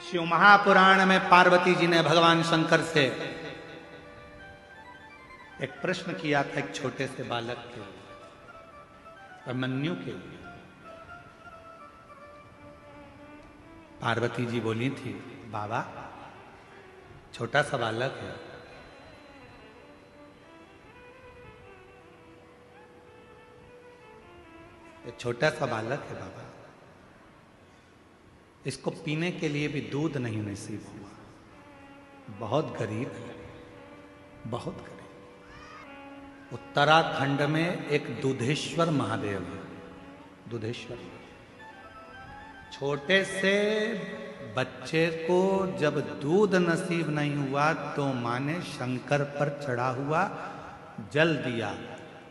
शिव महापुराण में पार्वती जी ने भगवान शंकर से एक प्रश्न किया था, एक छोटे से बालक के लिए, अभिमन्यु के लिए। पार्वती जी बोली थी, बाबा छोटा सा बालक है, ये छोटा सा बालक है बाबा, इसको पीने के लिए भी दूध नहीं नसीब हुआ, बहुत गरीब है, बहुत गरीब। उत्तराखंड में एक दूधेश्वर महादेव है, दूधेश्वर। छोटे से बच्चे को जब दूध नसीब नहीं हुआ तो माँ ने शंकर पर चढ़ा हुआ जल दिया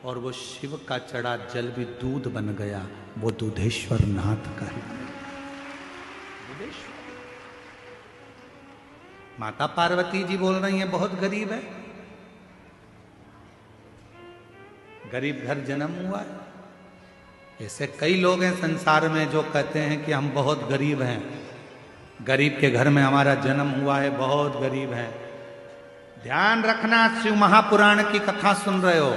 और वो शिव का चढ़ा जल भी दूध बन गया। वो दूधेश्वर नाथ का है। माता पार्वती जी बोल रही हैं बहुत गरीब है, गरीब घर जन्म हुआ है। ऐसे कई लोग हैं संसार में जो कहते हैं कि हम बहुत गरीब हैं, गरीब के घर में हमारा जन्म हुआ है, बहुत गरीब है। ध्यान रखना, शिव महापुराण की कथा सुन रहे हो,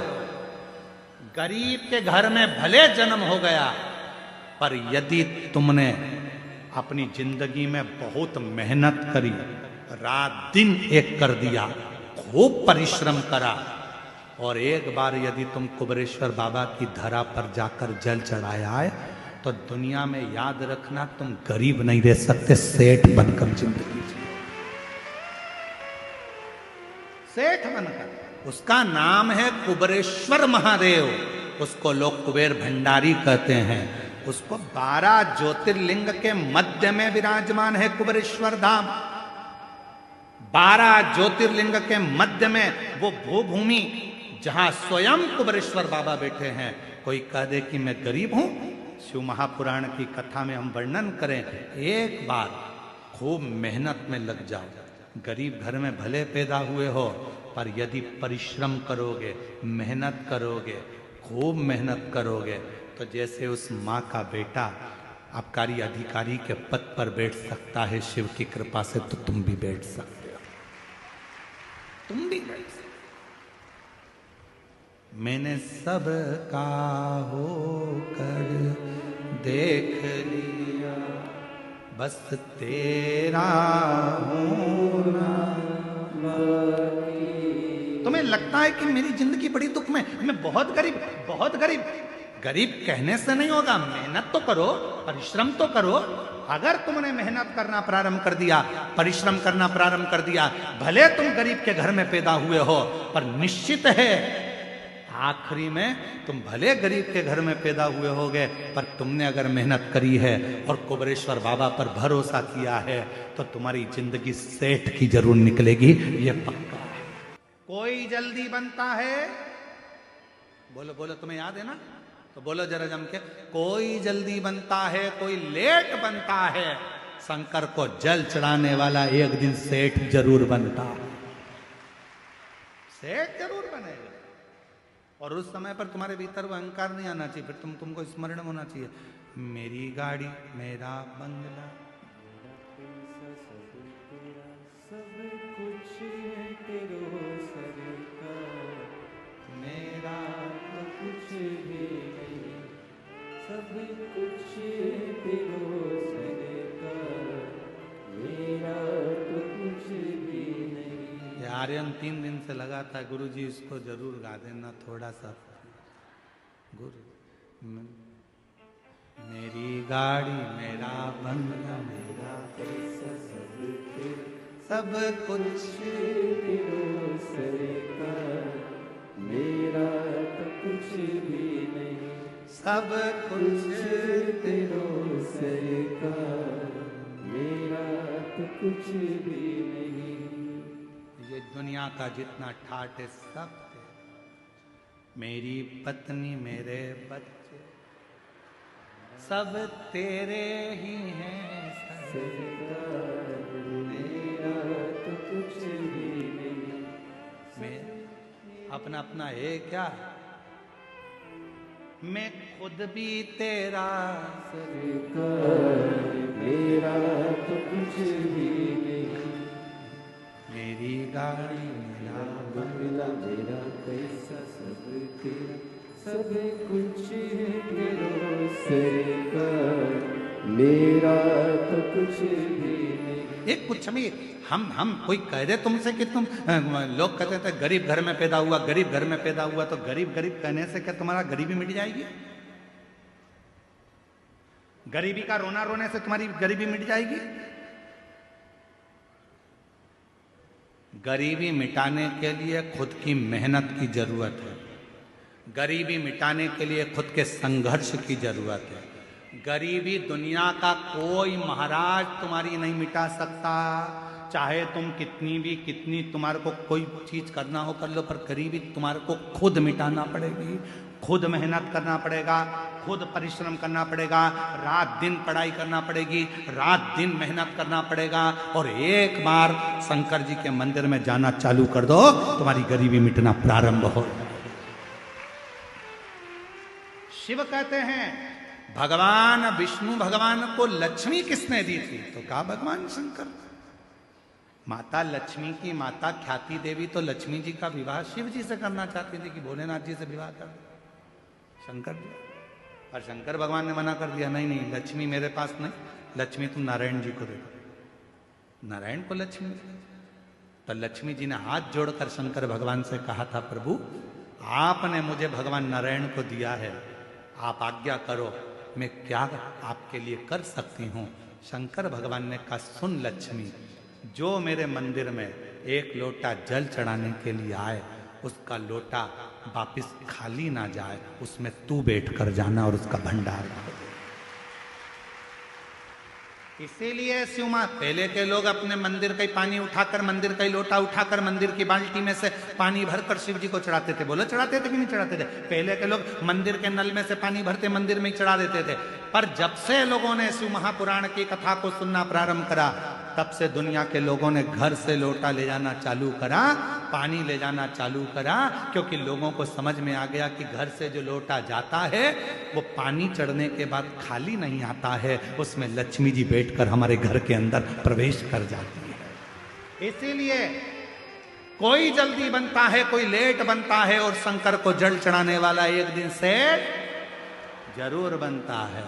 गरीब के घर में भले जन्म हो गया, पर यदि तुमने अपनी जिंदगी में बहुत मेहनत करी, रात दिन एक कर दिया, खूब परिश्रम करा, और एक बार यदि तुम कुबेरेश्वर बाबा की धरा पर जाकर जल चढ़ाया है, तो दुनिया में याद रखना तुम गरीब नहीं रह सकते, सेठ बनकर जिंदगी जियो, सेठ बनकर। उसका नाम है कुबेरेश्वर महादेव, उसको लोग कुबेर भंडारी कहते हैं। उसको 12 ज्योतिर्लिंग के मध्य में विराजमान है कुबेरेश्वर धाम। 12 ज्योतिर्लिंग के मध्य में वो भूभूमि जहां स्वयं कुबेरेश्वर बाबा बैठे हैं। कोई कह दे कि मैं गरीब हूं, शिव महापुराण की कथा में हम वर्णन करें, एक बार खूब मेहनत में लग जाओ। गरीब घर में भले पैदा हुए हो, पर यदि परिश्रम करोगे, मेहनत करोगे, खूब मेहनत करोगे, तो जैसे उस माँ का बेटा आबकारी अधिकारी के पद पर बैठ सकता है शिव की कृपा से, तो तुम भी बैठ सकते हो, तुम भी बैठ सकते हो। मैंने सब का होकर देख लिया, बस तेरा होना बाकी। तुम्हें लगता है कि मेरी जिंदगी बड़ी दुख में, मैं बहुत गरीब, बहुत गरीब। गरीब कहने से नहीं होगा, मेहनत तो करो, परिश्रम तो करो। अगर तुमने मेहनत करना प्रारंभ कर दिया, परिश्रम करना प्रारंभ कर दिया, भले तुम गरीब के घर में पैदा हुए हो, पर निश्चित है आखिरी में तुम भले गरीब के घर में पैदा हुए होगे, पर तुमने अगर मेहनत करी है और कुबेरेश्वर बाबा पर भरोसा किया है, तो तुम्हारी जिंदगी सेठ की जरूर निकलेगी, ये पक्का है। कोई जल्दी बनता है, बोलो बोलो, तुम्हें याद है ना, तो बोलो जरा जम के, कोई जल्दी बनता है, कोई लेट बनता है। शंकर को जल चढ़ाने वाला एक दिन सेठ जरूर बनता है, सेठ जरूर बनेगा। और उस समय पर तुम्हारे भीतर वो अहंकार नहीं आना चाहिए, फिर तुमको स्मरण होना चाहिए, मेरी गाड़ी, मेरा बंगला, सब कुछ तेरो सरकार, मेरा तो कुछ भी नहीं, सब कुछ तेरो सरकार, मेरा तो कुछ भी नहीं। ये आर्यन 3 दिन से लगा था, गुरुजी इसको जरूर गा देना थोड़ा सा। गुरु, मेरी गाड़ी, मेरा बंगला, मेरा पैसा, सब कुछ तेरो सरकार, मेरा तो कुछ भी नहीं, सब कुछ तेरो सरकार, मेरा तो कुछ भी नहीं। ये दुनिया का जितना ठाट है सब तेरा, मेरी पत्नी, मेरे बच्चे, सब तेरे ही हैं सरकार, मेरा तो कुछ भी नहीं। मैं अपना अपना है क्या, मैं खुद भी तेरा सरकार, मेरा तो कुछ भी नहीं। मेरी गाड़ी मिला बंगला मेरा, पैसा सब तेरा, सब कुछ है तेरा सरकार, मेरा तो कुछ भी नहीं। एक कुछ में हम कोई कह दे तुमसे कि तुम लोग कहते थे गरीब घर में पैदा हुआ, गरीब घर में पैदा हुआ, तो गरीब गरीब कहने से क्या तुम्हारा गरीबी मिट जाएगी? गरीबी का रोना रोने से तुम्हारी गरीबी मिट जाएगी? गरीबी मिटाने के लिए खुद की मेहनत की जरूरत है। गरीबी मिटाने के लिए खुद के संघर्ष की जरूरत है। गरीबी दुनिया का कोई महाराज तुम्हारी नहीं मिटा सकता। चाहे तुम कितनी तुम्हारे को कोई चीज करना हो कर लो, पर गरीबी तुम्हारे को खुद मिटाना पड़ेगी। खुद मेहनत करना पड़ेगा, खुद परिश्रम करना पड़ेगा, रात दिन पढ़ाई करना पड़ेगी, रात दिन मेहनत करना पड़ेगा। और एक बार शंकर जी के मंदिर में जाना चालू कर दो, तुम्हारी गरीबी मिटना प्रारंभ हो। शिव कहते हैं भगवान विष्णु भगवान को लक्ष्मी किसने दी थी? तो कहा भगवान शंकर। माता लक्ष्मी की माता ख्याति देवी तो लक्ष्मी जी का विवाह शिव जी से करना चाहती थी कि भोलेनाथ जी से विवाह कर दो। शंकर जी, और शंकर भगवान ने मना कर दिया, नहीं नहीं, लक्ष्मी मेरे पास नहीं, लक्ष्मी तुम नारायण जी को दे दो। नारायण को लक्ष्मी दे। तो लक्ष्मी जी ने हाथ जोड़कर शंकर भगवान से कहा था, प्रभु आपने मुझे भगवान नारायण को दिया है, आप आज्ञा करो, मैं क्या आपके लिए कर सकती हूँ? शंकर भगवान ने कहा, सुन लक्ष्मी, जो मेरे मंदिर में एक लोटा जल चढ़ाने के लिए आए, उसका लोटा वापिस खाली ना जाए, उसमें तू बैठ कर जाना और उसका भंडार कर दे। इसीलिए शिव मां, पहले के लोग अपने मंदिर का ही पानी उठाकर, मंदिर का ही लोटा उठाकर मंदिर की बाल्टी में से पानी भरकर शिव जी को चढ़ाते थे। बोलो चढ़ाते थे कि नहीं चढ़ाते थे? पहले के लोग मंदिर के नल में से पानी भरते मंदिर में ही चढ़ा देते थे। पर जब से लोगों ने शिव महापुराण की कथा को सुनना प्रारंभ करा, तब से दुनिया के लोगों ने घर से लोटा ले जाना चालू करा, पानी ले जाना चालू करा, क्योंकि लोगों को समझ में आ गया कि घर से जो लोटा जाता है वो पानी चढ़ने के बाद खाली नहीं आता है, उसमें लक्ष्मी जी बैठकर हमारे घर के अंदर प्रवेश कर जाती है। इसीलिए कोई जल्दी बनता है, कोई लेट बनता है, और शंकर को जल चढ़ाने वाला एक दिन से जरूर बनता है।